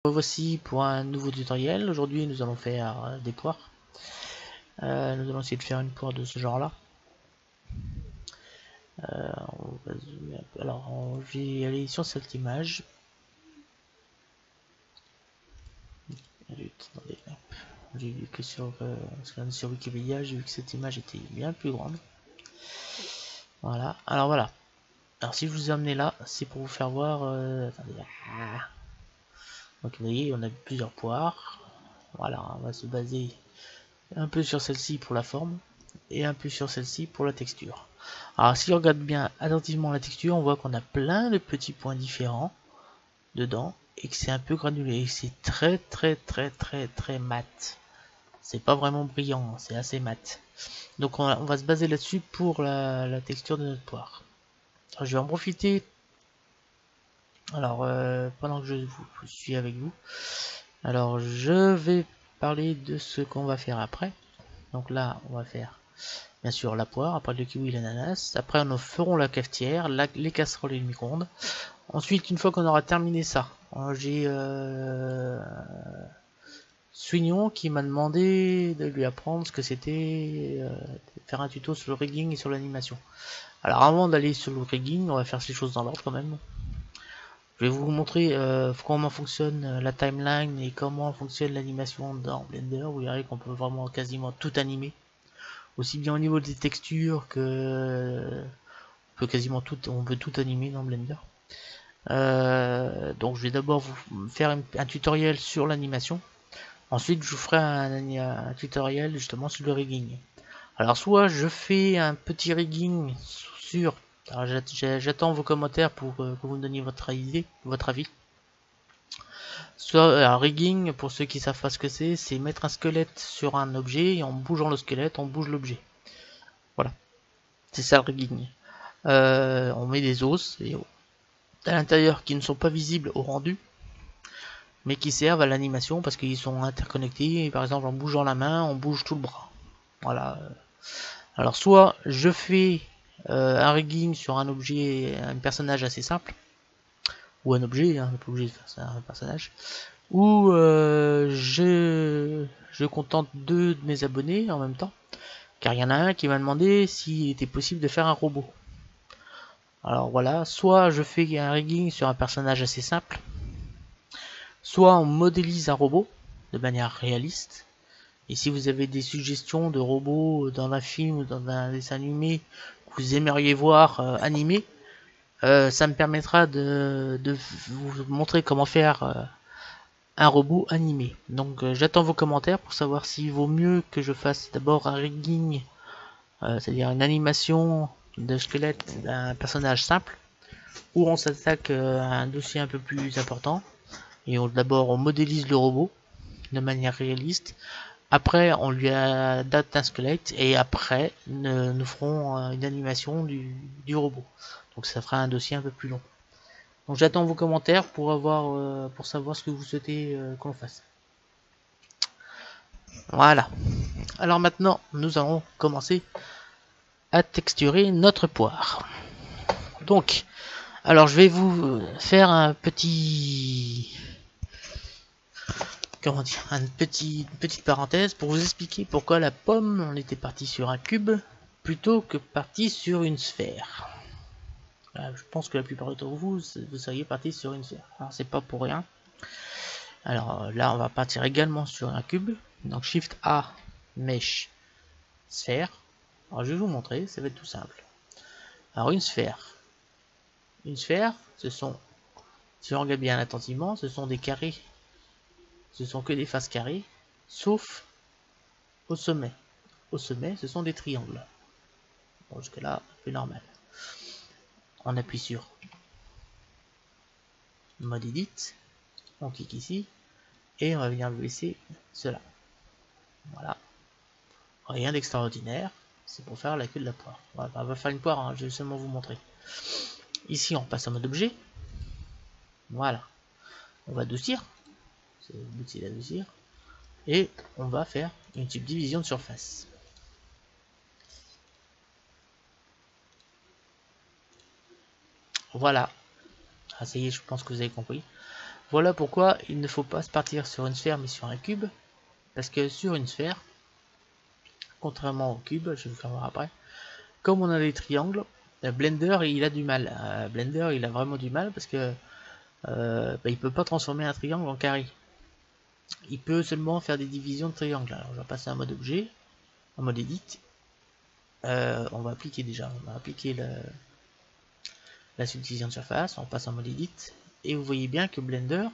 Voici pour un nouveau tutoriel. Aujourd'hui nous allons faire des poires. Nous allons essayer de faire une poire de ce genre là. Alors je vais aller sur cette image. Attendez, j'ai vu que sur Wikipédia, j'ai vu que cette image était bien plus grande. Voilà, alors voilà. Alors si je vous ai amené là, c'est pour vous faire voir. Attendez. Donc vous voyez, on a plusieurs poires. Voilà, on va se baser un peu sur celle-ci pour la forme et un peu sur celle-ci pour la texture. Alors si on regarde bien attentivement la texture, on voit qu'on a plein de petits points différents dedans et que c'est un peu granulé. C'est très mat. C'est pas vraiment brillant, c'est assez mat. Donc on va se baser là-dessus pour la texture de notre poire. Alors, je vais en profiter. Alors pendant que je suis avec vous, alors je vais parler de ce qu'on va faire après. Donc là on va faire bien sûr la poire, après le kiwi et l'ananas. Après nous ferons la cafetière, les casseroles et le micro-ondes. Ensuite, une fois qu'on aura terminé ça, j'ai Swignon qui m'a demandé de lui apprendre ce que c'était faire un tuto sur le rigging et sur l'animation. Alors avant d'aller sur le rigging, on va faire ces choses dans l'ordre quand même. Je vais vous montrer comment fonctionne la timeline et comment fonctionne l'animation dans Blender. Vous verrez qu'on peut vraiment quasiment tout animer. Aussi bien au niveau des textures que on peut tout animer dans Blender. Donc je vais d'abord vous faire un tutoriel sur l'animation. Ensuite je vous ferai un tutoriel justement sur le rigging. Alors soit je fais un petit rigging sur... Alors j'attends vos commentaires pour que vous me donniez votre idée, votre avis. Soit un rigging, pour ceux qui savent pas ce que c'est mettre un squelette sur un objet et en bougeant le squelette, on bouge l'objet. Voilà, c'est ça le rigging. On met des os et à l'intérieur qui ne sont pas visibles au rendu, mais qui servent à l'animation parce qu'ils sont interconnectés. Et par exemple, en bougeant la main, on bouge tout le bras. Voilà. Alors, soit je fais un rigging sur un objet, un personnage assez simple, ou un objet, hein, pas obligé de faire ça, un personnage, ou je contente deux de mes abonnés en même temps, car il y en a un qui m'a demandé s'il était possible de faire un robot. Alors voilà, soit je fais un rigging sur un personnage assez simple, soit on modélise un robot de manière réaliste. Et si vous avez des suggestions de robots dans un film ou dans un dessin animé que vous aimeriez voir animé, ça me permettra de vous montrer comment faire un robot animé. Donc j'attends vos commentaires pour savoir s'il vaut mieux que je fasse d'abord un rigging, c'est-à-dire une animation de squelette d'un personnage simple, ou on s'attaque à un dossier un peu plus important. Et d'abord on modélise le robot de manière réaliste. Après on lui adapte un squelette et après nous ferons une animation du robot. Donc ça fera un dossier un peu plus long. Donc j'attends vos commentaires pour pour savoir ce que vous souhaitez qu'on fasse. Voilà. Alors maintenant nous allons commencer à texturer notre poire. Donc alors je vais vous faire un petit... Comment dire, une petite parenthèse pour vous expliquer pourquoi la pomme, on était parti sur un cube plutôt que parti sur une sphère. Voilà, je pense que la plupart d'entre vous seriez parti sur une sphère. Alors c'est pas pour rien. Alors là on va partir également sur un cube. Donc Shift A, Mesh, Sphère. Alors je vais vous montrer, ça va être tout simple. Alors une sphère, ce sont, si on regarde bien attentivement, ce sont des carrés. Ce sont que des faces carrées, sauf au sommet. Au sommet, ce sont des triangles. Bon, jusque là, un peu normal. On appuie sur mode edit, on clique ici, et on va venir baisser cela. Voilà. Rien d'extraordinaire, c'est pour faire la queue de la poire. Voilà, on va faire une poire, hein, je vais seulement vous montrer. Ici, on passe en mode objet. Voilà. On va adoucir. Le but, c'est d'adoucir. Et on va faire une subdivision de surface. Voilà. Ah, ça y est, je pense que vous avez compris. Voilà pourquoi il ne faut pas se partir sur une sphère mais sur un cube, parce que sur une sphère, contrairement au cube, je vais vous faire voir après, comme on a des triangles, Blender il a du mal. Blender il a vraiment du mal parce que il peut pas transformer un triangle en carré. Il peut seulement faire des divisions de triangles. Alors je vais passer en mode objet, en mode edit. On va appliquer la subdivision de surface, on passe en mode edit. Et vous voyez bien que Blender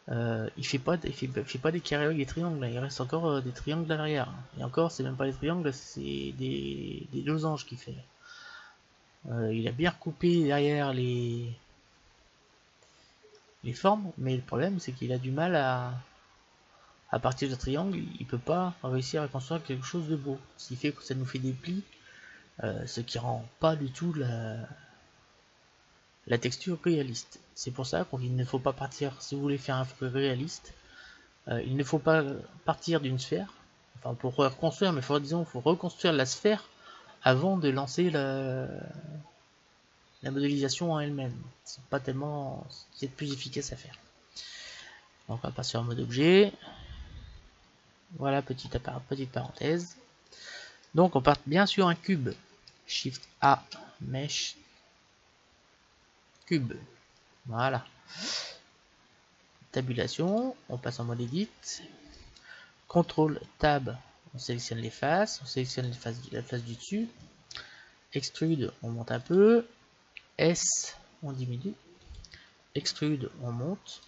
il fait pas des carrés avec des triangles, il reste encore des triangles à l'arrière. Et encore, c'est même pas des triangles, c'est des losanges qu'il fait. Il a bien recoupé derrière les formes, mais le problème c'est qu'il a du mal à partir de triangles, il peut pas réussir à construire quelque chose de beau. Ce qui fait que ça nous fait des plis, ce qui rend pas du tout la texture réaliste. C'est pour ça qu'il ne faut pas partir, si vous voulez faire un fruit réaliste, il ne faut pas partir d'une sphère, enfin pour reconstruire, mais disons il faut reconstruire la sphère avant de lancer la modélisation en elle-même. C'est pas tellement ce qui est le plus efficace à faire. Donc on va passer en mode objet. Voilà, petite parenthèse. Donc on part bien sur un cube. Shift A, Mesh, cube. Voilà. Tabulation, on passe en mode edit. CTRL Tab, on sélectionne les faces, on sélectionne la face du dessus. Extrude, on monte un peu. S, on diminue. Extrude, on monte.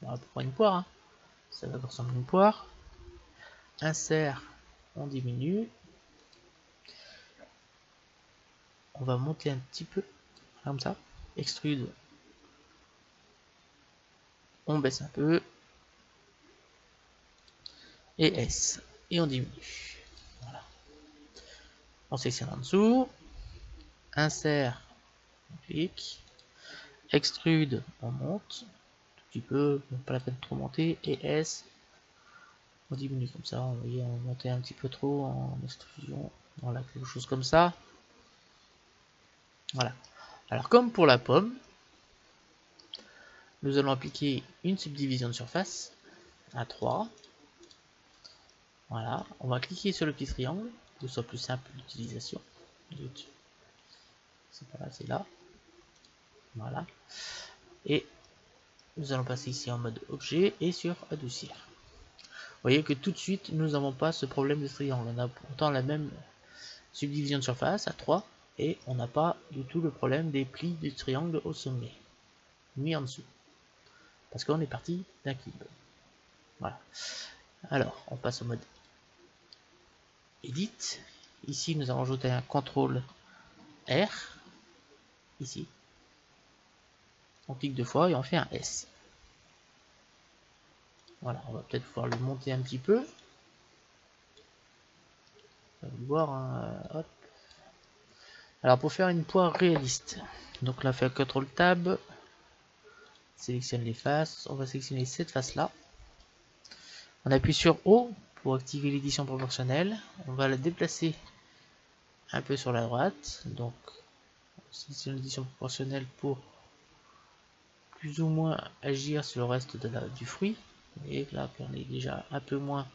On va prendre une poire, hein. Ça va ressembler à une poire. Insert, on diminue. On va monter un petit peu, comme ça. Extrude, on baisse un peu. Et S, et on diminue. Voilà. On sélectionne en dessous. Insert, on clique. Extrude, on monte. Un petit peu, pas la peine de trop monter. Et S, on diminue comme ça. Vous voyez, on montait un petit peu trop en extrusion. Voilà, quelque chose comme ça. Voilà. Alors comme pour la pomme, nous allons appliquer une subdivision de surface à 3. Voilà. On va cliquer sur le petit triangle, que ce soit plus simple d'utilisation. C'est pas là, c'est là. Voilà. Et nous allons passer ici en mode objet et sur adoucir. Vous voyez que tout de suite, nous n'avons pas ce problème de triangle. On a pourtant la même subdivision de surface à 3 et on n'a pas du tout le problème des plis du triangle au sommet, ni en dessous. Parce qu'on est parti d'un cube. Voilà. Alors, on passe au mode Edit. Ici, nous allons ajouter un CTRL R. Ici. On clique 2 fois et on fait un S. Voilà, on va peut-être pouvoir le monter un petit peu. On va le voir. Hop. Alors, pour faire une poire réaliste, donc là, on fait CTRL Tab. Sélectionne les faces. On va sélectionner cette face-là. On appuie sur O pour activer l'édition proportionnelle. On va la déplacer un peu sur la droite. Donc, on sélectionne l'édition proportionnelle pour plus ou moins agir sur le reste du fruit. Et là, on est déjà un peu moins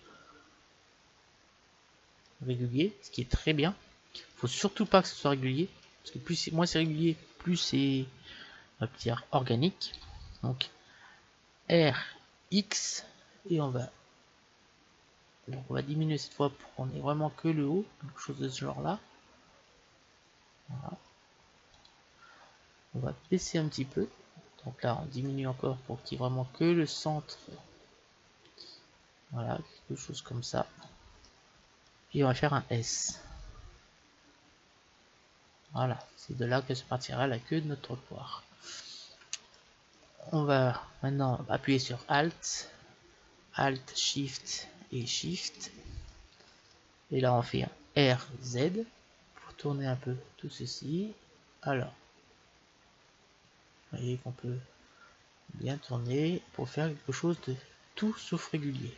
régulier, ce qui est très bien. Il ne faut surtout pas que ce soit régulier, parce que moins c'est régulier, plus c'est organique. Donc, R, X, et on va diminuer cette fois pour qu'on ait vraiment que le haut, quelque chose de ce genre là. Voilà. On va baisser un petit peu. Donc là, on diminue encore pour qu'il n'y ait vraiment que le centre. Voilà, quelque chose comme ça. Et on va faire un S. Voilà, c'est de là que se partira la queue de notre poire. On va maintenant appuyer sur Alt, Shift et Shift. Et là, on fait un RZ pour tourner un peu tout ceci. Alors, vous voyez qu'on peut bien tourner pour faire quelque chose de tout sauf régulier.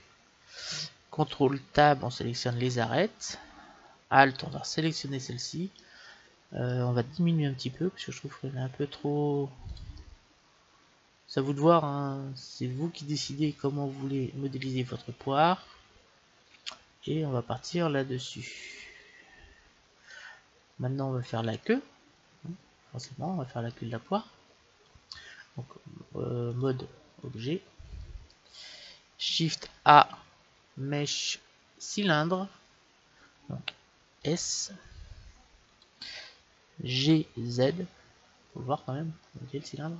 CTRL Tab, on sélectionne les arêtes. Alt, on va sélectionner celle-ci. On va diminuer un petit peu parce que je trouve qu'elle est un peu trop C'est à vous de voir, hein. C'est vous qui décidez comment vous voulez modéliser votre poire. Et on va partir là-dessus. Maintenant, on va faire la queue. Forcément, on va faire la queue de la poire. Donc, mode objet. Shift A, mèche cylindre. Donc, S, G, Z. Faut voir quand même, le cylindre.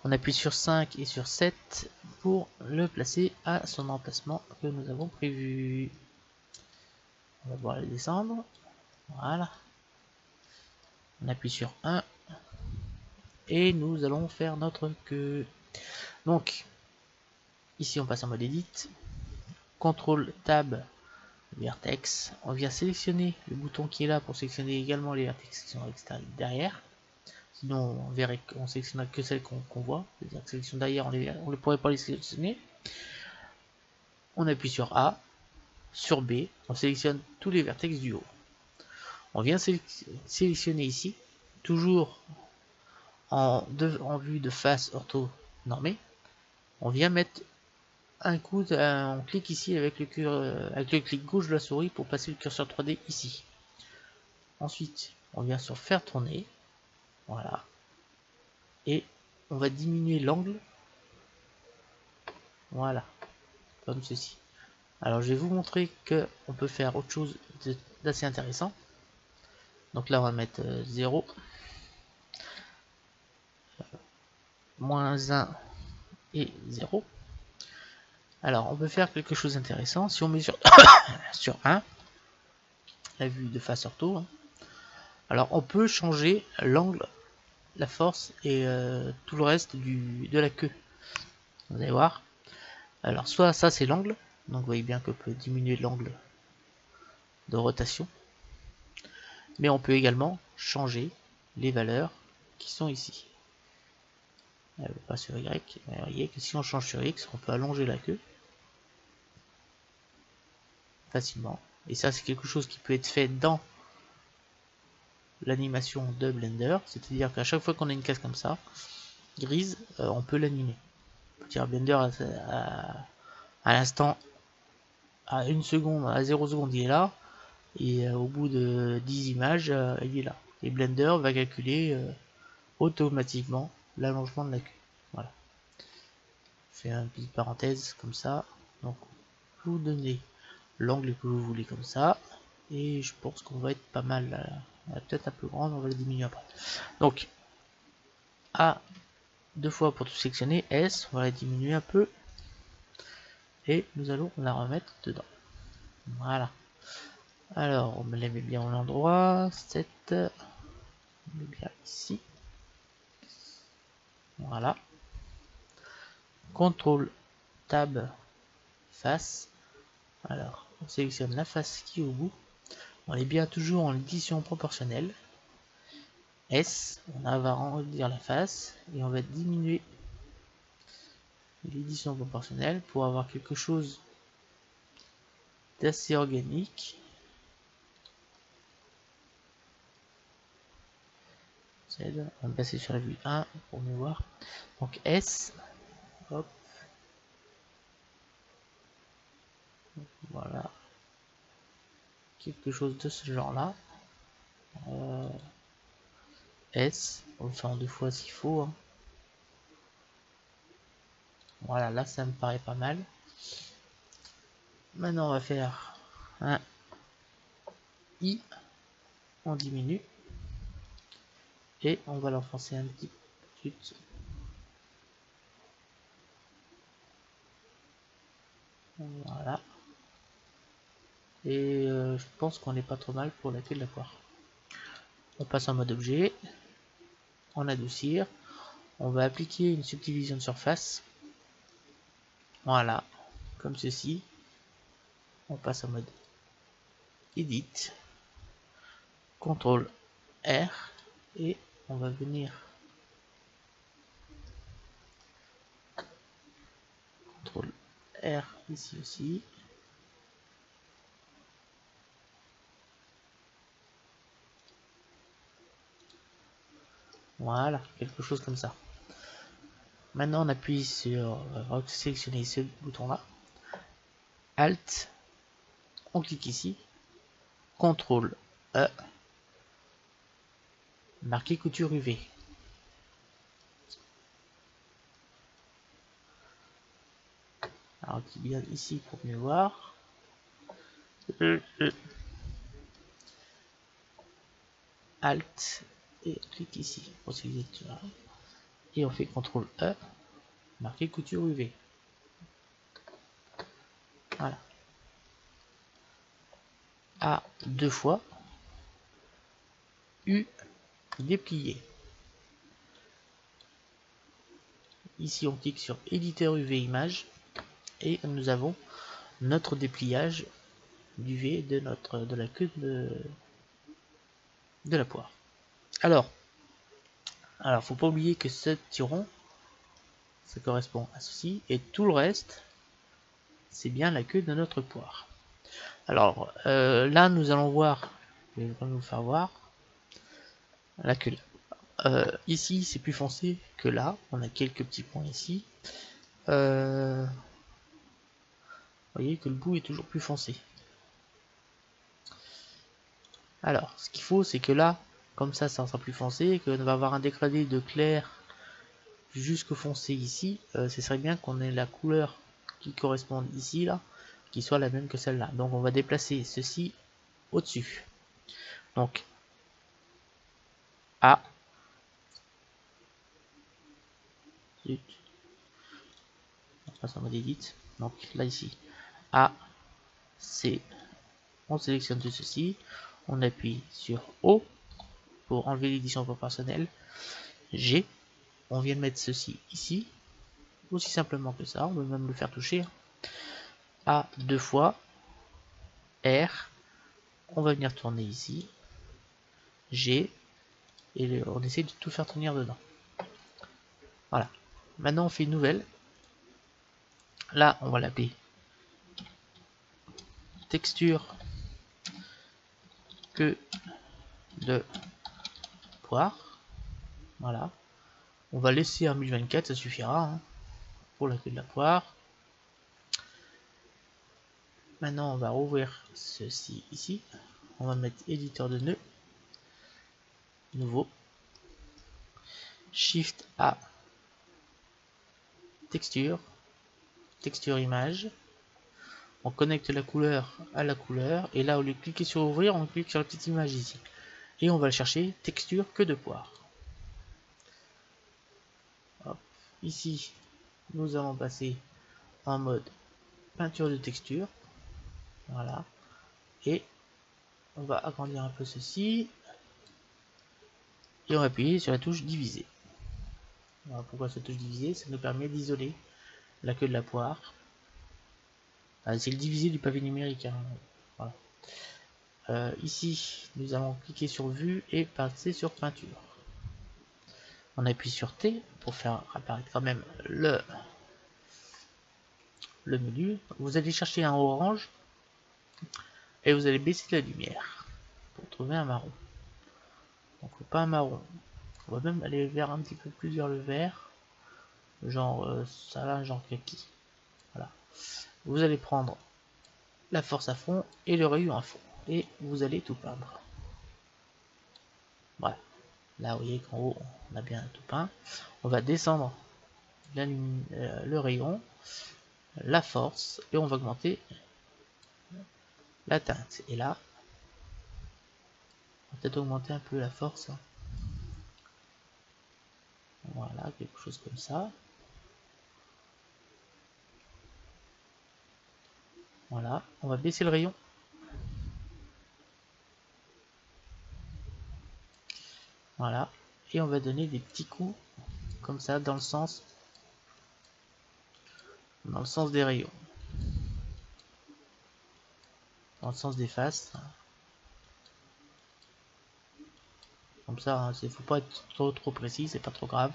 On appuie sur 5 et sur 7 pour le placer à son emplacement que nous avons prévu. On va voir le descendre. Voilà. On appuie sur 1 et nous allons faire notre queue. Donc, ici on passe en mode edit. CTRL Tab vertex. On vient sélectionner le bouton qui est là pour sélectionner également les vertex qui sont derrière. Sinon, on verrait qu'on sélectionne que celles qu'on voit. C'est-à-dire que sélection derrière, on ne pourrait pas les sélectionner. On appuie sur A, sur B, on sélectionne tous les vertex du haut. On vient sélectionner ici, toujours en vue de face ortho normée. On vient mettre un coup, on clique ici avec le clic gauche de la souris pour passer le curseur 3D ici. Ensuite, on vient sur faire tourner. Voilà. Et on va diminuer l'angle. Voilà. Comme ceci. Alors je vais vous montrer que on peut faire autre chose d'assez intéressant. Donc là on va mettre 0, moins 1 et 0. Alors on peut faire quelque chose d'intéressant. Si on met sur, sur 1, la vue de face ortho, hein. Alors on peut changer l'angle, la force et tout le reste de la queue. Vous allez voir. Alors soit ça c'est l'angle, donc vous voyez bien qu'on peut diminuer l'angle de rotation. Mais on peut également changer les valeurs qui sont ici. Pas sur Y, mais vous voyez que si on change sur X, on peut allonger la queue facilement. Et ça c'est quelque chose qui peut être fait dans l'animation de Blender, c'est-à-dire qu'à chaque fois qu'on a une case comme ça, grise, on peut l'animer. On peut dire Blender à l'instant, à 1 seconde, à 0 seconde il est là, et au bout de 10 images, il est là. Et Blender va calculer automatiquement l'allongement de la queue. Voilà. Je fais une petite parenthèse comme ça. Donc, vous donnez l'angle que vous voulez comme ça. Et je pense qu'on va être pas mal là. Peut-être un peu grande, on va le diminuer après. Donc, A, 2 fois pour tout sélectionner. S, on va la diminuer un peu. Et nous allons la remettre dedans. Voilà. Alors, on me la met bien au endroit. 7. On met bien ici. Voilà. CTRL Tab face. Alors, on sélectionne la face qui est au bout. On est bien toujours en édition proportionnelle. S, on va arrondir la face et on va diminuer l'édition proportionnelle pour avoir quelque chose d'assez organique. On va passer sur la vue 1 pour mieux voir. Donc S, hop, voilà, quelque chose de ce genre là. S, on le fait en 2 fois s'il faut, hein. Voilà, là ça me paraît pas mal. Maintenant on va faire un I, on diminue et on va l'enfoncer un petit peu. Voilà. Et je pense qu'on n'est pas trop mal pour la queue de la poire. On passe en mode objet, en adoucir, on va appliquer une subdivision de surface. Voilà, comme ceci. On passe en mode edit, CTRL R et on va venir CTRL R ici aussi. Voilà, quelque chose comme ça. Maintenant on appuie sur, on va sélectionner ce bouton là, Alt, on clique ici, CTRL E, marquer couture UV. Alors on clique bien ici pour mieux voir. Alt et on clique ici pour sélectionner. Et on fait CTRL E, marquer couture UV. Voilà. A 2 fois, U déplié. Ici on clique sur éditeur UV image et nous avons notre dépliage d'UV de la queue de la poire. Alors faut pas oublier que ce petit rond ça correspond à ceci et tout le reste c'est bien la queue de notre poire. Alors là nous allons voir, je vais vous faire voir la queue. Ici c'est plus foncé que là, on a quelques petits points ici. Vous voyez que le bout est toujours plus foncé. Alors ce qu'il faut c'est que là, comme ça sera plus foncé, que on va avoir un dégradé de clair jusqu'au foncé ici. Ce serait bien qu'on ait la couleur qui correspond ici là, qui soit la même que celle-là. Donc on va déplacer ceci au-dessus. Donc A. Zut. On passe en mode edit. Donc là ici. A. C. On sélectionne tout ceci. On appuie sur O pour enlever l'édition proportionnelle. G. On vient de mettre ceci ici. Aussi simplement que ça. On peut même le faire toucher. A 2 fois. R. On va venir tourner ici. G. Et on essaie de tout faire tenir dedans. Voilà. Maintenant on fait une nouvelle. Là on va l'appeler texture queue de poire. Voilà. On va laisser un 1024, ça suffira hein, pour la queue de la poire. Maintenant on va rouvrir ceci ici. On va mettre éditeur de nœuds. Nouveau. Shift A. Texture. Texture image. On connecte la couleur à la couleur. Et là au lieu de cliquer sur ouvrir, on clique sur la petite image ici. Et on va le chercher texture queue de poire. Hop. Ici, nous allons passer en mode peinture de texture. Voilà. Et on va agrandir un peu ceci. Et on va appuyer sur la touche diviser. Voilà, pourquoi cette touche diviser? Ça nous permet d'isoler la queue de la poire. C'est le divisé du pavé numérique. Hein. Voilà. Ici, nous allons cliquer sur vue et passer sur peinture. On appuie sur T pour faire apparaître quand même le menu. Vous allez chercher un orange et vous allez baisser la lumière pour trouver un marron. Donc pas un marron. On va même aller vers un petit peu plus vers le vert. Genre ça là, genre kaki. Voilà. Vous allez prendre la force à fond et le rayon à fond. Et vous allez tout peindre. Voilà. Là vous voyez qu'en haut on a bien tout peint. On va descendre le rayon, la force, et on va augmenter la teinte. Et là, on va peut-être augmenter un peu la force. Voilà, quelque chose comme ça. Voilà, on va baisser le rayon. Voilà, et on va donner des petits coups comme ça dans le sens des rayons, dans le sens des faces. Comme ça, hein, faut pas être trop précis, c'est pas trop grave.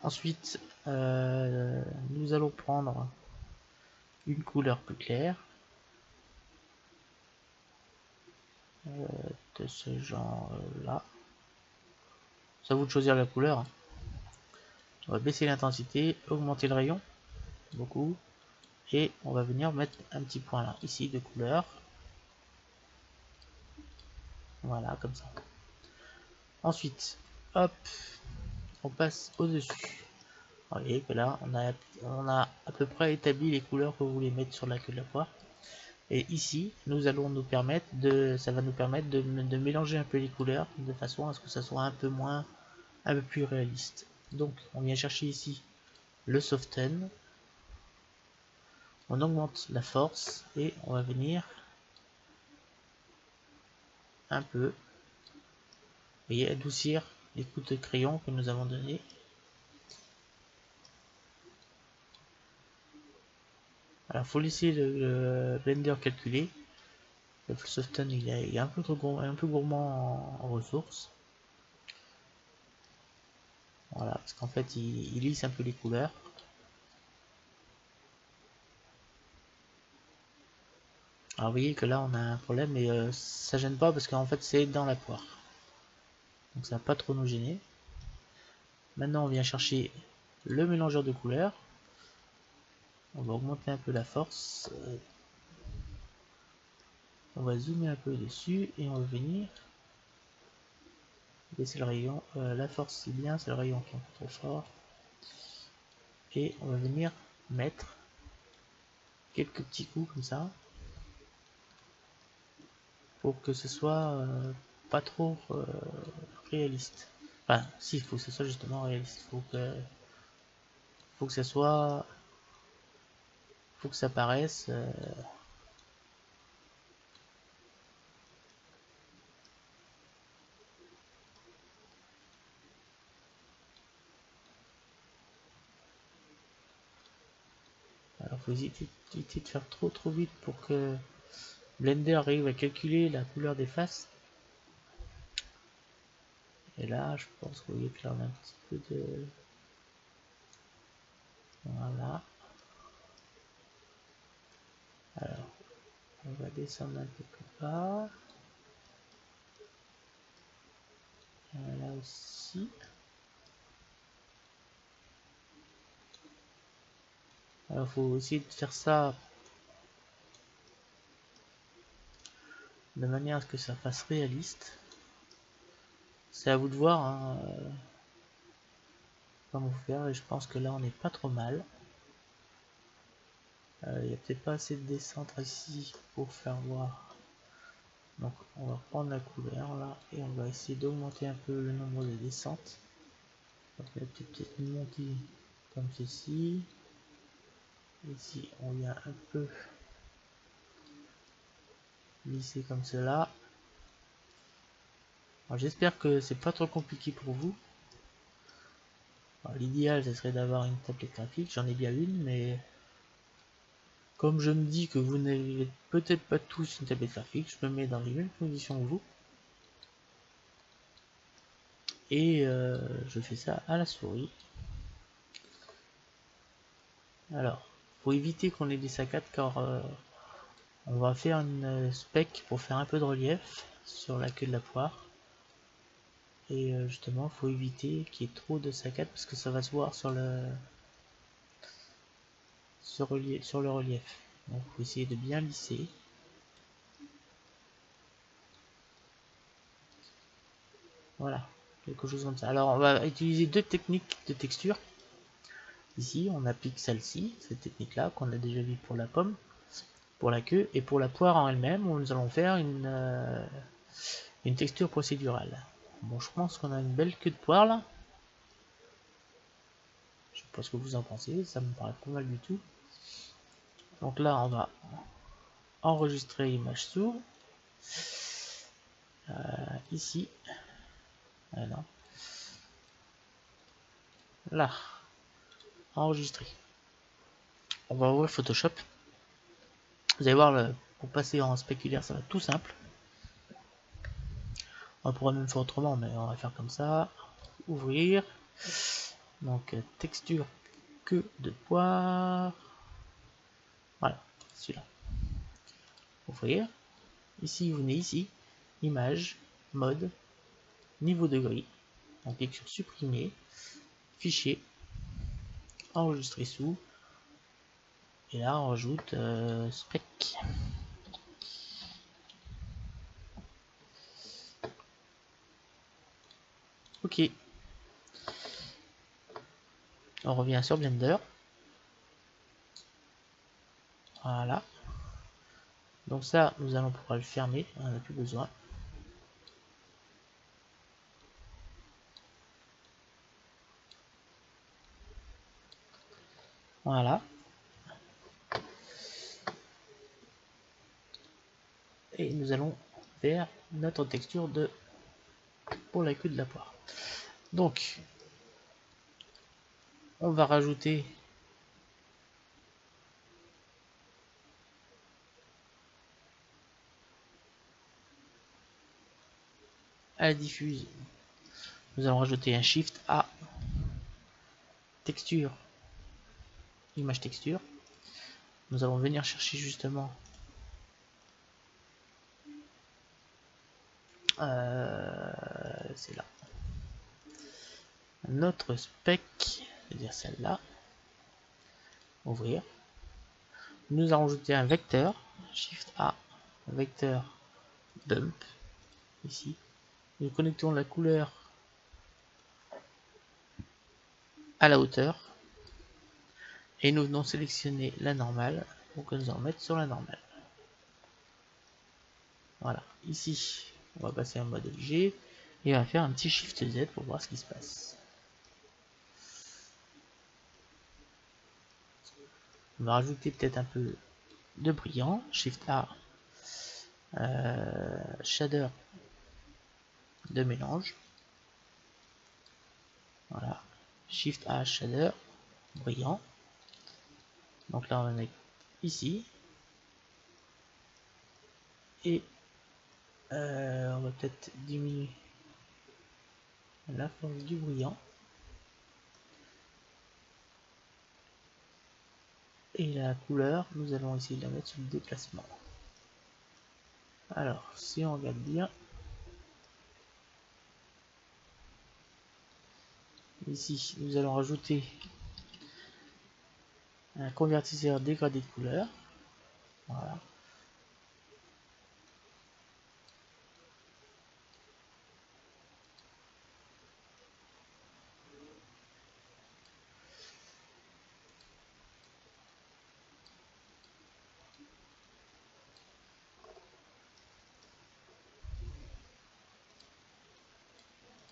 Ensuite, nous allons prendre une couleur plus claire de ce genre là. C'est à vous de choisir la couleur. On va baisser l'intensité, augmenter le rayon, beaucoup. Et on va venir mettre un petit point là, ici, de couleur. Voilà, comme ça. Ensuite, hop, on passe au-dessus. Vous voyez que là, on a à peu près établi les couleurs que vous voulez mettre sur la queue de la poire. Et ici, nous allons nous permettre ça va nous permettre de mélanger un peu les couleurs de façon à ce que ça soit un peu plus réaliste. Donc, on vient chercher ici le soften, on augmente la force et on va venir un peu, vous voyez, adoucir les coups de crayon que nous avons donnés. Alors, faut laisser le Blender calculer. Le soften il est un peu gourmand en ressources. Voilà, parce qu'en fait il lisse un peu les couleurs. Alors vous voyez que là on a un problème, mais ça gêne pas parce qu'en fait c'est dans la poire. Donc ça va pas trop nous gêner. Maintenant on vient chercher le mélangeur de couleurs. On va augmenter un peu la force. On va zoomer un peu dessus et on va venir baisser le rayon. La force c'est bien, c'est le rayon qui est un peu trop fort. Et on va venir mettre quelques petits coups comme ça pour que ce soit pas trop réaliste. Enfin, si, il faut que ce soit justement réaliste. Faut que ça soit, faut que ça paraisse. Alors, faut éviter de faire trop vite pour que Blender arrive à calculer la couleur des faces. Et là, je pense que vous voyez que là on a un petit peu de, voilà. Alors, on va descendre un peu plus bas. Là aussi. Alors, faut essayer de faire ça de manière à ce que ça fasse réaliste. C'est à vous de voir hein, comment faire, et je pense que là on n'est pas trop mal. Il n'y a peut-être pas assez de descente ici pour faire voir. Donc on va prendre la couleur là et on va essayer d'augmenter un peu le nombre de descentes. Donc il va peut-être monter comme ceci. Ici on vient un peu lisser comme cela. J'espère que c'est pas trop compliqué pour vous. L'idéal ce serait d'avoir une tablette graphique, j'en ai bien une, mais comme je me dis que vous n'avez peut-être pas tous une tablette graphique, je me mets dans les mêmes conditions que vous. Et je fais ça à la souris. Alors, faut éviter qu'on ait des saccades car on va faire une spec pour faire un peu de relief sur la queue de la poire. Et justement, faut éviter qu'il y ait trop de saccades parce que ça va se voir sur le relief. Donc, faut essayer de bien lisser. Voilà, quelque chose comme ça. Alors, on va utiliser deux techniques de texture. Ici, on applique celle-ci, cette technique-là qu'on a déjà vu pour la pomme, pour la queue, et pour la poire en elle-même, nous allons faire une texture procédurale. Bon, je pense qu'on a une belle queue de poire là. Je sais pas ce que vous en pensez, ça me paraît pas mal du tout. Donc là, on va enregistrer image sous. Ici. Non. Là. Enregistrer. On va ouvrir Photoshop. Vous allez voir, pour passer en spéculaire, ça va être tout simple. On pourrait même faire autrement, mais on va faire comme ça. Ouvrir. Donc texture queue de poire. Voilà, celui-là. Ouvrir. Ici, vous venez ici. Image, mode, niveau de gris. On clique sur supprimer, fichier. enregistrer sous, et là on rajoute spec. Ok, on revient sur Blender. Voilà, donc ça nous allons pouvoir le fermer, on n'en a plus besoin. Voilà, et nous allons faire notre texture de pour la queue de la poire. Donc on va rajouter à la diffuse, nous allons rajouter un Shift A, texture, image texture. Nous allons venir chercher justement c'est là notre spec, c'est-à-dire celle-là, ouvrir. Nous allons ajouter un vecteur, Shift A, vecteur dump, ici. Nous connectons la couleur à la hauteur et nous venons sélectionner la normale pour que nous en mettre sur la normale. Voilà, ici on va passer en mode objet et on va faire un petit Shift Z pour voir ce qui se passe. On va rajouter peut-être un peu de brillant, Shift A, shader de mélange, voilà, Shift A, shader, brillant. Donc là on va mettre ici et on va peut-être diminuer la force du brillant et la couleur nous allons essayer de la mettre sur le déplacement. Alors si on regarde bien ici, nous allons rajouter un convertisseur dégradé de couleur, voilà.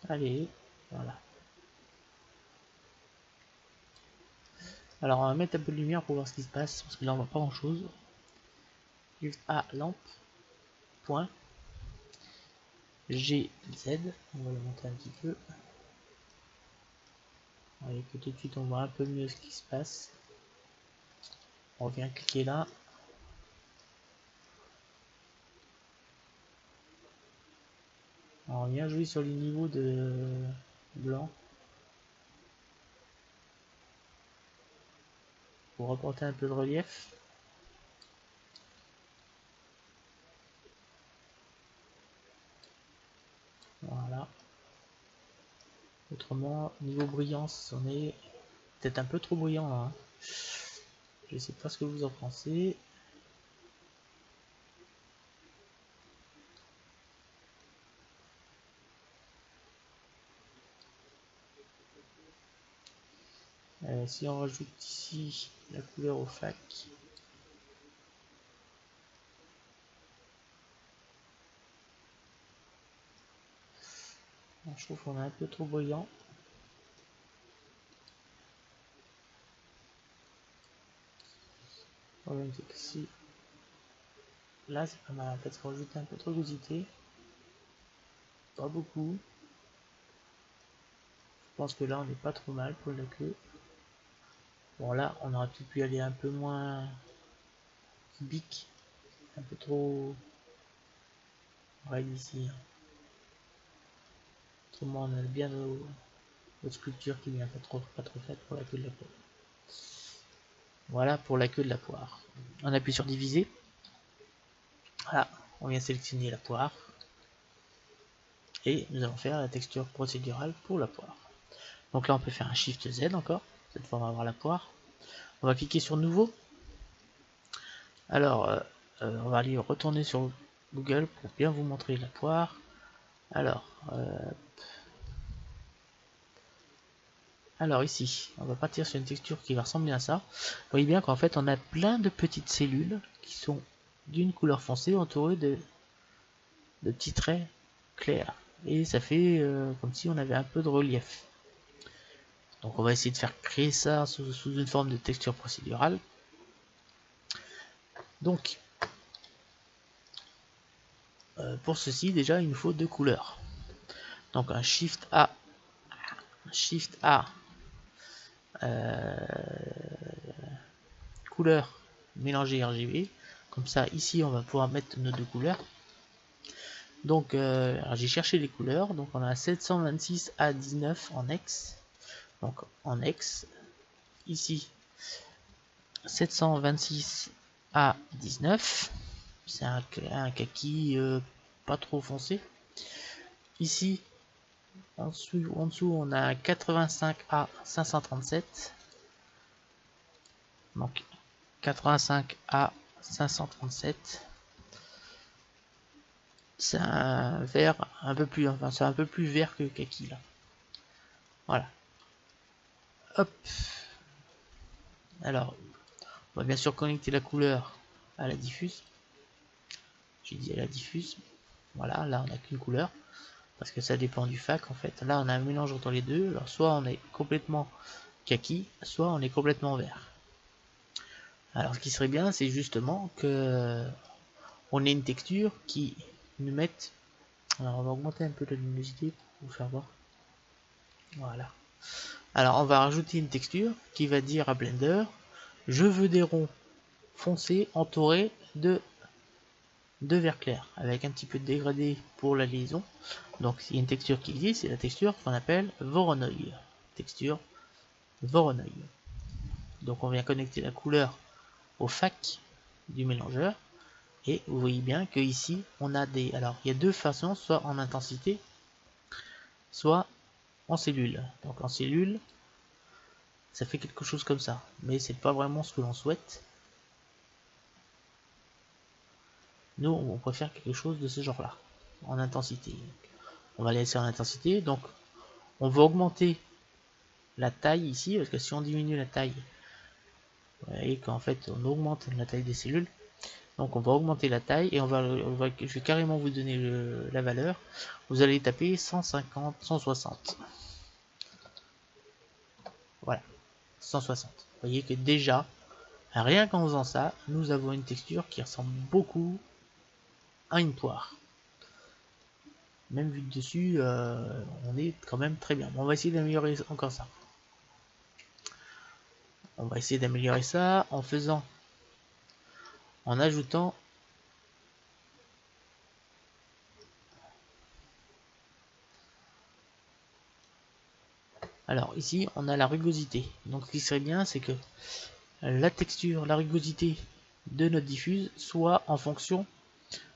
Allez, voilà. Alors on va mettre un peu de lumière pour voir ce qui se passe, parce que là on voit pas grand chose. Shift A, lampe, point, G, Z, on va le monter un petit peu. Allez, que tout de suite on voit un peu mieux ce qui se passe. On vient cliquer là. On vient jouer sur les niveaux de blanc pour apporter un peu de relief. Voilà. Autrement, niveau brillance, on est peut-être un peu trop brillant là. Hein. Je sais pas ce que vous en pensez. Si on rajoute ici la couleur au fac, je trouve qu'on est un peu trop brillant. Le problème c'est que si là c'est pas mal, peut-être rajouter un peu de rugosité, pas beaucoup. Je pense que là on n'est pas trop mal pour la queue. Bon là on aurait peut-être pu aller un peu moins cubique, un peu trop raide ici. Autrement on a bien notre sculpture qui vient pas trop faite pour la queue de la poire. Voilà pour la queue de la poire. On appuie sur diviser. Voilà, on vient sélectionner la poire. Et nous allons faire la texture procédurale pour la poire. Donc là on peut faire un Shift Z encore. Cette fois on va avoir la poire. On va cliquer sur nouveau. Alors on va aller retourner sur Google pour bien vous montrer la poire. Alors ici, on va partir sur une texture qui va ressembler à ça. Vous voyez bien qu'en fait on a plein de petites cellules qui sont d'une couleur foncée entourées de petits traits clairs. Et ça fait comme si on avait un peu de relief. Donc on va essayer de faire créer ça sous une forme de texture procédurale. Donc pour ceci déjà il nous faut deux couleurs. Donc un Shift A, couleur mélangée RGB. Comme ça ici on va pouvoir mettre nos deux couleurs. Donc j'ai cherché les couleurs, donc on a 726 A19 en X, donc en X, ici 726 A19, c'est un kaki pas trop foncé. Ici en dessous on a 85 A537, donc 85 A537. C'est un vert un peu plus, enfin c'est un peu plus vert que kaki là. Voilà. Hop. Alors, on va bien sûr connecter la couleur à la diffuse. J'ai dit à la diffuse. Voilà, là on n'a qu'une couleur. Parce que ça dépend du fac en fait. Là on a un mélange entre les deux. Alors soit on est complètement kaki, soit on est complètement vert. Alors ce qui serait bien, c'est justement que on ait une texture qui nous mette. Alors on va augmenter un peu la luminosité pour vous faire voir. Voilà. Alors on va rajouter une texture qui va dire à Blender, je veux des ronds foncés entourés de vert clair avec un petit peu de dégradé pour la liaison. Donc il y a une texture qui existe, c'est la texture qu'on appelle Voronoi. Texture Voronoi. Donc on vient connecter la couleur au fac du mélangeur. Et vous voyez bien que ici on a des. Alors il y a deux façons, soit en intensité, soit en cellule. Donc en cellule, ça fait quelque chose comme ça, mais c'est pas vraiment ce que l'on souhaite. Nous on préfère quelque chose de ce genre là, en intensité. On va laisser en intensité, donc on va augmenter la taille ici, parce que si on diminue la taille, vous voyez qu'en fait on augmente la taille des cellules. Donc on va augmenter la taille et je vais carrément vous donner la valeur. Vous allez taper 150, 160. Voilà, 160. Vous voyez que déjà, rien qu'en faisant ça, nous avons une texture qui ressemble beaucoup à une poire. Même vu de dessus, on est quand même très bien. Bon, on va essayer d'améliorer encore ça. On va essayer d'améliorer ça en ajoutant alors ici on a la rugosité. Donc ce qui serait bien c'est que la texture, la rugosité de notre diffuse soit en fonction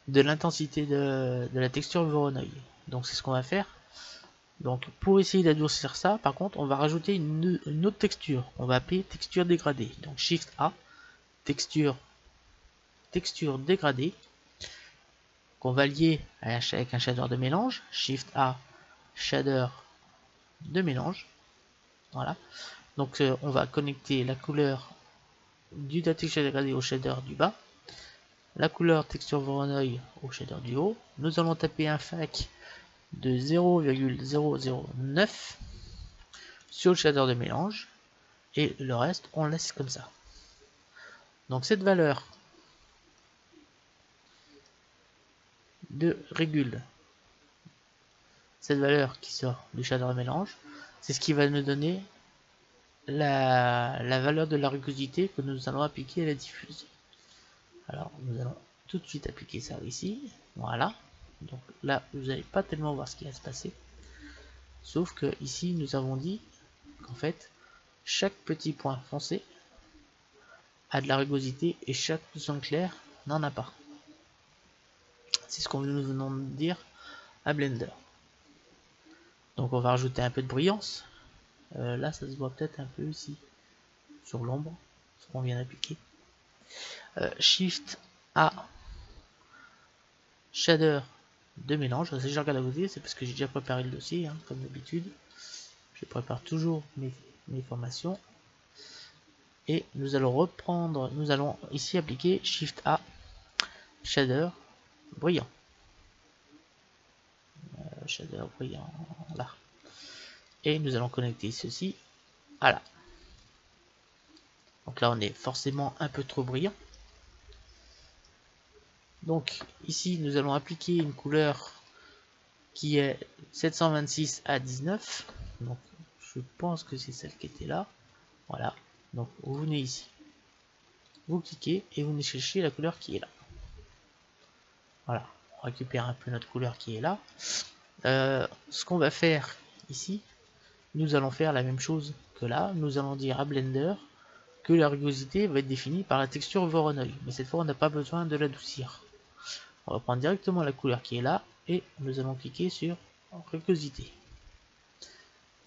de l'intensité de la texture Voronoi. Donc c'est ce qu'on va faire. Donc pour essayer d'adoucir ça, par contre on va rajouter une autre texture. On va appeler texture dégradée. Donc Shift A, texture dégradée, qu'on va lier avec un shader de mélange. Shift A, shader de mélange. Voilà. Donc on va connecter la couleur du texture dégradée au shader du bas, la couleur texture Voronoi au shader du haut. Nous allons taper un fac de 0,009 sur le shader de mélange et le reste on laisse comme ça. Donc cette valeur de régule, cette valeur qui sort du shader de mélange, c'est ce qui va nous donner la valeur de la rugosité que nous allons appliquer à la diffuse. Alors nous allons tout de suite appliquer ça ici. Voilà. Donc là vous n'allez pas tellement voir ce qui va se passer. Sauf que ici nous avons dit qu'en fait chaque petit point foncé a de la rugosité et chaque zone claire n'en a pas. C'est ce qu'on nous venons de dire à Blender. Donc on va rajouter un peu de brillance. Là ça se voit peut-être un peu ici. sur l'ombre, ce qu'on vient d'appliquer. Shift A, shader de mélange. Si je regarde à côté, c'est parce que j'ai déjà préparé le dossier, hein, comme d'habitude. Je prépare toujours mes formations. Et nous allons reprendre, nous allons ici appliquer Shift A, shader brillant. Shader brillant, là. Et nous allons connecter ceci à là. Donc là, on est forcément un peu trop brillant. Donc ici, nous allons appliquer une couleur qui est 726 à 19. Donc je pense que c'est celle qui était là. Voilà. Donc vous venez ici. Vous cliquez et vous venez chercher la couleur qui est là. Voilà. On récupère un peu notre couleur qui est là. Ce qu'on va faire ici, nous allons faire la même chose que là. Nous allons dire à Blender que la rugosité va être définie par la texture Voronoi. Mais cette fois, on n'a pas besoin de l'adoucir. On va prendre directement la couleur qui est là et nous allons cliquer sur rugosité.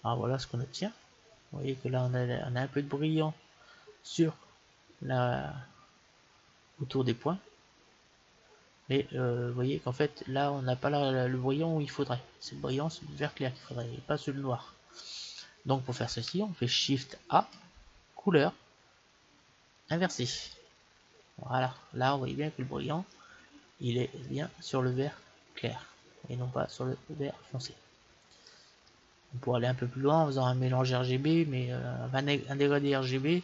Alors voilà ce qu'on obtient. Vous voyez que là, on a un peu de brillant sur autour des points. Mais vous voyez qu'en fait, là, on n'a pas le brillant où il faudrait. C'est le brillant, c'est le vert clair qu'il faudrait, et pas celui noir. Donc pour faire ceci, on fait Shift A, couleur, inversé. Voilà, là, vous voyez bien que le brillant, il est bien sur le vert clair, et non pas sur le vert foncé. On pourrait aller un peu plus loin en faisant un mélange RGB, mais un dégradé RGB,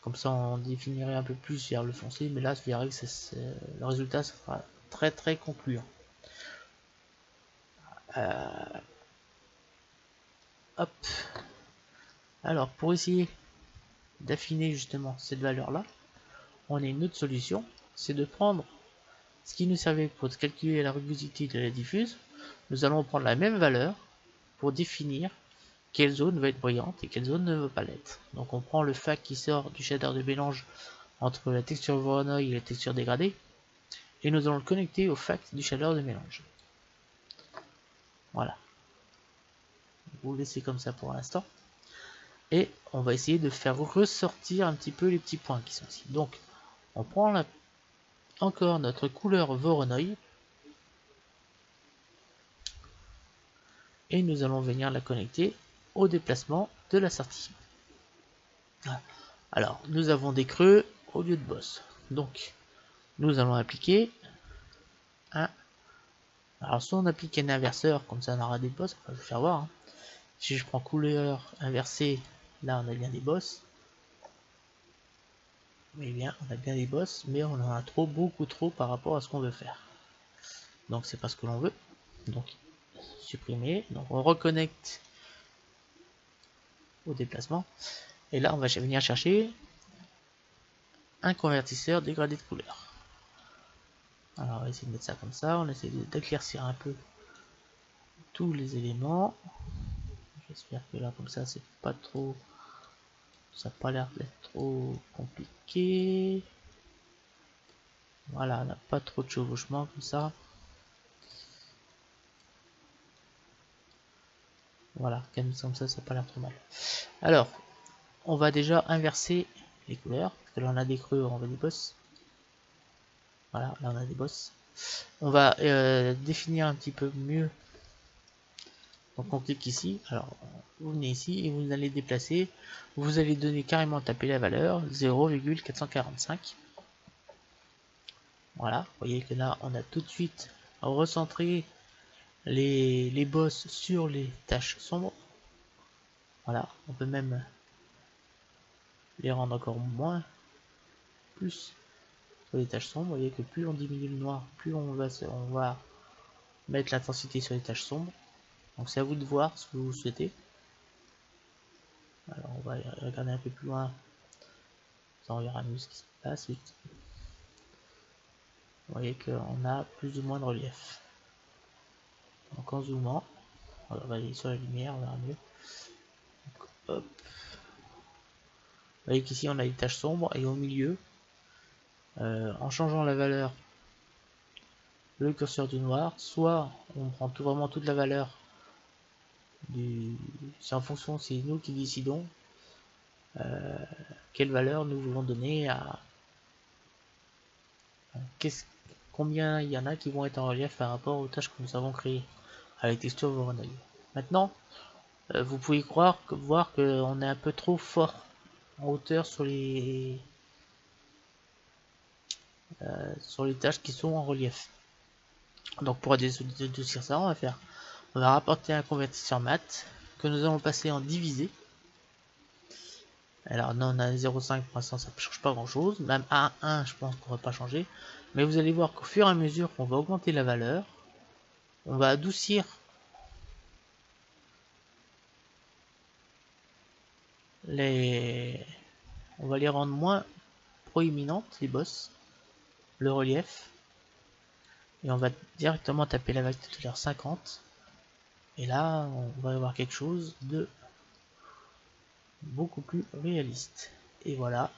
comme ça on définirait un peu plus vers le foncé, mais là, vous verrez que le résultat sera très concluant. Hop. Alors pour essayer d'affiner justement cette valeur là, on a une autre solution, c'est de prendre ce qui nous servait pour calculer la rugosité de la diffuse. Nous allons prendre la même valeur pour définir quelle zone va être brillante et quelle zone ne veut pas l'être. Donc on prend le FAC qui sort du shader de mélange entre la texture Voronoi et la texture dégradée, et nous allons le connecter au FAC du shader de mélange. Voilà. Vous laissez comme ça pour l'instant. Et on va essayer de faire ressortir un petit peu les petits points qui sont ici. Donc on prend encore notre couleur Voronoi et nous allons venir la connecter au déplacement de la sortie. Alors nous avons des creux au lieu de boss. Donc nous allons appliquer un... Alors soit on applique un inverseur, comme ça on aura des boss, enfin, je vais faire voir. Hein. Si je prends couleur inversée, là on a bien des boss. Mais bien, on a bien des boss, mais on en a beaucoup trop par rapport à ce qu'on veut faire. Donc c'est pas ce que l'on veut. Donc supprimer. Donc on reconnecte au déplacement. Et là on va venir chercher un convertisseur dégradé de couleur. Alors on va essayer de mettre ça comme ça. On essaie d'éclaircir un peu tous les éléments. J'espère que là comme ça c'est pas trop. Ça n'a pas l'air d'être trop compliqué. Voilà, on n'a pas trop de chevauchement comme ça. Voilà, comme ça, ça n'a pas l'air trop mal. Alors, on va déjà inverser les couleurs. Parce que là, on a des creux, on a des bosses. Voilà, là, on a des bosses. On va définir un petit peu mieux. Donc, on clique ici. Alors, vous venez ici et vous allez déplacer. Vous allez donner carrément taper la valeur 0,445. Voilà, vous voyez que là, on a tout de suite recentré les bosses sur les taches sombres. Voilà, on peut même les rendre encore plus sur les taches sombres. Vous voyez que plus on diminue le noir, plus on va mettre l'intensité sur les taches sombres. Donc c'est à vous de voir ce que vous souhaitez. Alors on va regarder un peu plus loin, ça on verra mieux ce qui se passe vite. Vous voyez qu'on a plus ou moins de relief. Donc en zoomant, on va aller sur la lumière, on verra mieux. Donc, hop. Vous voyez qu'ici on a des taches sombres et au milieu, en changeant la valeur, le curseur du noir, soit on prend vraiment toute la valeur c'est en fonction, c'est nous qui décidons. quelle valeur nous voulons donner à combien il y en a qui vont être en relief par rapport aux tâches que nous avons créées avec texture Voronoi. Maintenant, vous pouvez voir qu'on est un peu trop fort en hauteur sur les tâches qui sont en relief. Donc pour adoucir ça, on va rapporter un convertisseur mat que nous allons passer en divisé. Alors non, on a 0,5 pour l'instant, ça ne change pas grand chose. Même à 1, je pense qu'on ne va pas changer. Mais vous allez voir qu'au fur et à mesure qu'on va augmenter la valeur, on va adoucir on va les rendre moins proéminentes, les bosses, le relief. Et on va directement taper la vecteur 50. Et là, on va avoir quelque chose de beaucoup plus réaliste. Et voilà,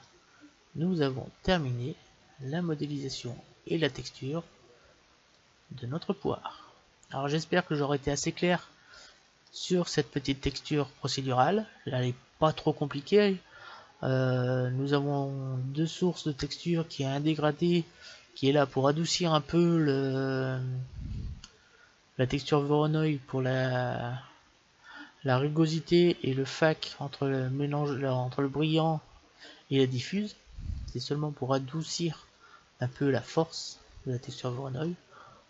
nous avons terminé la modélisation et la texture de notre poire. Alors j'espère que j'aurai été assez clair sur cette petite texture procédurale. Elle n'est pas trop compliquée. Nous avons deux sources de texture, qui est un dégradé qui est là pour adoucir un peu la texture Voronoi pour la rugosité, et le fac entre le mélange, entre le brillant et la diffuse. C'est seulement pour adoucir un peu la force de la texture Voronoi,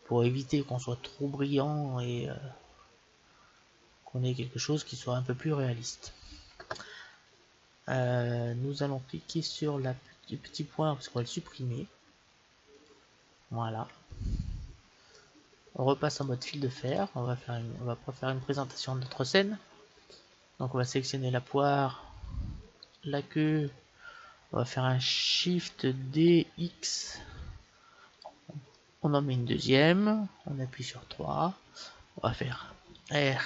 pour éviter qu'on soit trop brillant et qu'on ait quelque chose qui soit un peu plus réaliste. Nous allons cliquer sur le petit point parce qu'on va le supprimer. Voilà. On repasse en mode fil de fer. On va faire une présentation de notre scène. Donc on va sélectionner la poire, la queue. On va faire un Shift DX. On en met une deuxième. On appuie sur 3. On va faire R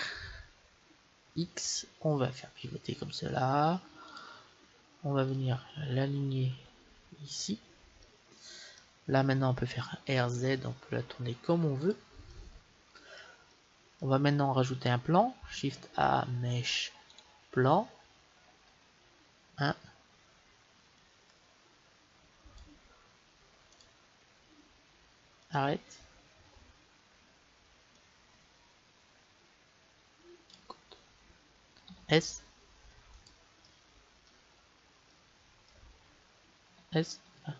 X. On va faire pivoter comme cela. On va venir l'aligner ici. Là maintenant on peut faire RZ, on peut la tourner comme on veut. On va maintenant rajouter un plan. Shift A, Mesh, Plan. 1. Arrête. S. S. A.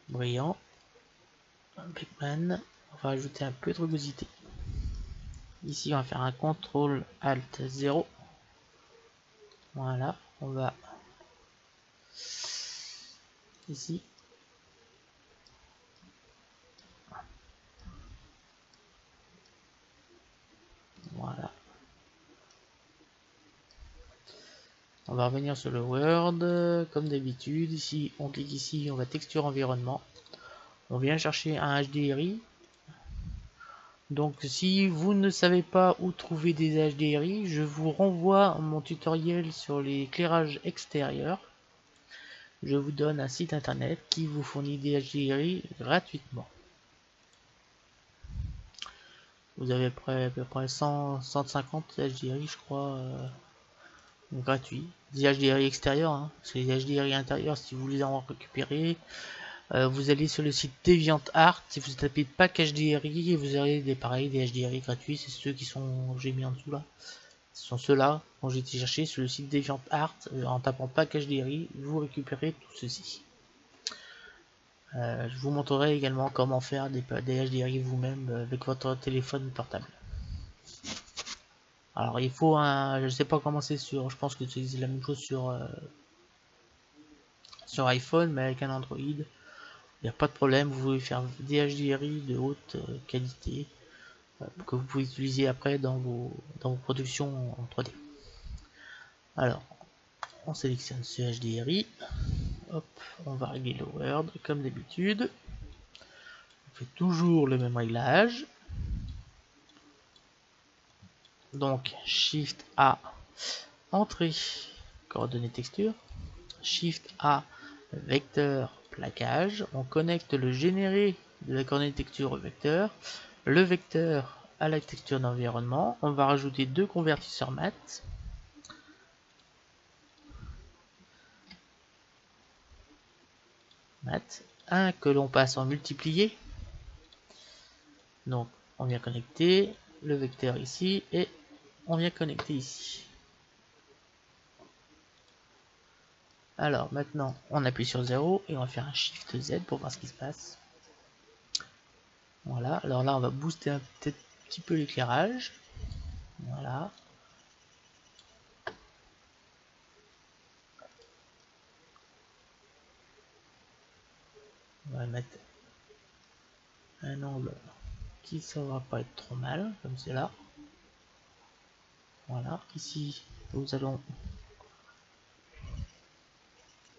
Brillant. Blackman. On va ajouter un peu de rugosité. Ici on va faire un CTRL ALT 0. Voilà. On va ici. Voilà. On va revenir sur le Word comme d'habitude. Ici, on clique ici, on va texture environnement. On vient chercher un HDRI. Donc si vous ne savez pas où trouver des HDRI, je vous renvoie à mon tutoriel sur l'éclairage extérieur. Je vous donne un site internet qui vous fournit des HDRI gratuitement. Vous avez à peu près 150 HDRI, je crois, gratuits. Des HDRI extérieurs, hein. C'est les HDRI intérieurs, si vous voulez en récupérer. Vous allez sur le site DeviantArt, si vous tapez pack HDRI, vous aurez des HDRI gratuits. C'est ceux qui sont, j'ai mis en dessous là. Ce sont ceux-là, quand j'ai été chercher sur le site DeviantArt, en tapant pack HDRI, vous récupérez tout ceci. Je vous montrerai également comment faire des HDRI vous-même avec votre téléphone portable. Alors il faut un, je sais pas comment c'est sur, je pense que c'est la même chose sur iPhone, mais avec un Android, il n'y a pas de problème. Vous pouvez faire des HDRI de haute qualité que vous pouvez utiliser après dans vos productions en 3D. Alors on sélectionne ce HDRI. Hop, on va régler le Word comme d'habitude. On fait toujours le même réglage. Donc Shift A, entrée, coordonnées texture. Shift A, vecteur, plaquage, on connecte le généré de la coordonnée de texture au vecteur, le vecteur à la texture d'environnement. On va rajouter 2 convertisseurs maths. Un que l'on passe en multiplié. Donc on vient connecter le vecteur ici et on vient connecter ici. Alors maintenant on appuie sur 0 et on va faire un Shift Z pour voir ce qui se passe. Voilà, alors là on va booster un petit peu l'éclairage. Voilà. On va mettre un angle qui ça va pas être trop mal, comme c'est là. Voilà, ici nous allons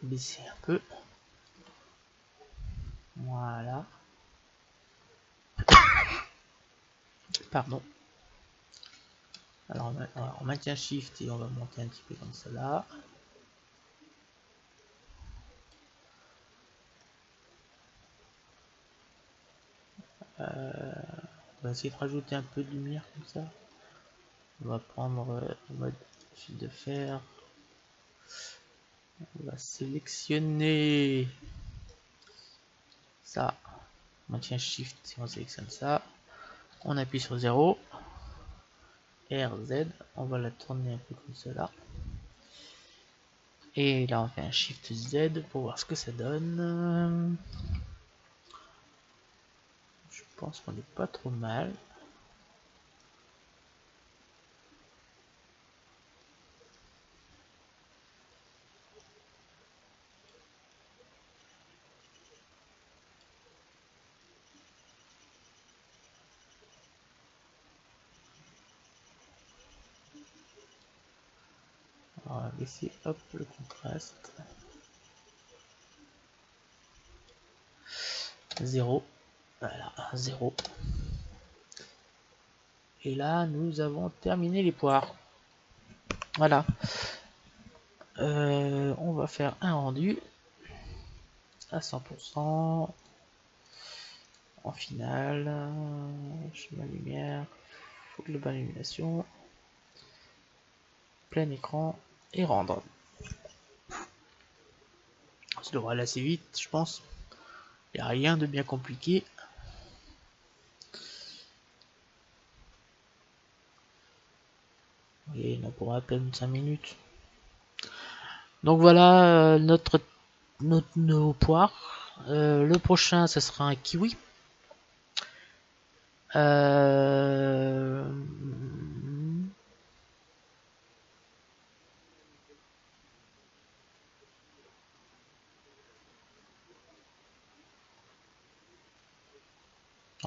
baisser un peu. Voilà. Pardon. Alors on maintient Shift et on va monter un petit peu comme cela. On va essayer de rajouter un peu de lumière comme ça. On va prendre le mode fil de fer. On va sélectionner ça. On maintient Shift et on sélectionne ça. On appuie sur 0. RZ. On va la tourner un peu comme cela. Et là on fait un Shift Z pour voir ce que ça donne. Je pense qu'on n'est pas trop mal. On va baisser hop le contraste. 0. Voilà, 0. Et là, nous avons terminé les poires. Voilà. On va faire un rendu à 100%. En finale, schéma lumière, global illumination, plein écran et rendre. Ça devrait aller assez vite, je pense. Il n'y a rien de bien compliqué. Et on pourra à peine 5 minutes. Donc voilà nos poires. Le prochain, ce sera un kiwi. On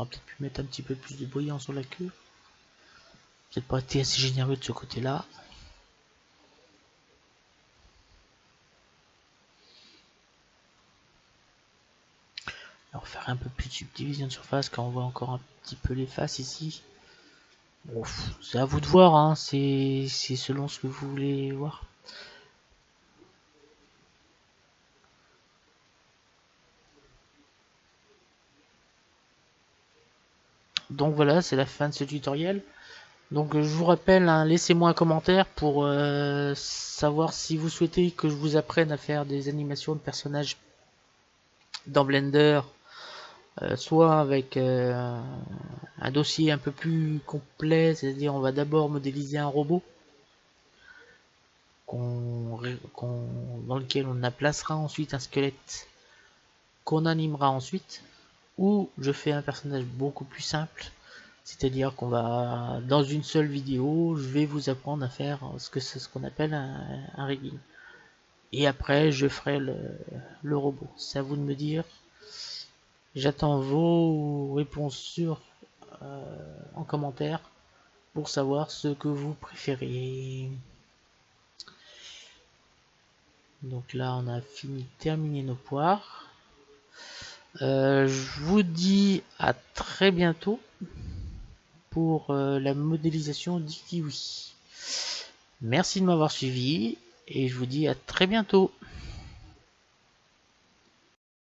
va peut-être pu mettre un petit peu plus de bouillant sur la queue. Peut-être pas été assez généreux de ce côté-là. Alors faire un peu plus de subdivision de surface quand on voit encore un petit peu les faces ici. Bon, c'est à vous de voir, hein. C'est selon ce que vous voulez voir. Donc voilà, c'est la fin de ce tutoriel. Donc je vous rappelle, hein, laissez-moi un commentaire pour savoir si vous souhaitez que je vous apprenne à faire des animations de personnages dans Blender, soit avec un dossier un peu plus complet, c'est-à-dire on va d'abord modéliser un robot dans lequel on placera ensuite un squelette qu'on animera ensuite, ou je fais un personnage beaucoup plus simple, c'est-à-dire qu'on va dans une seule vidéo, je vais vous apprendre à faire ce qu'on appelle un rigging, et après je ferai le robot. C'est à vous de me dire. J'attends vos réponses en commentaire pour savoir ce que vous préférez. Donc là on a terminé nos poires. Je vous dis à très bientôt pour la modélisation du kiwi. Merci de m'avoir suivi et je vous dis à très bientôt.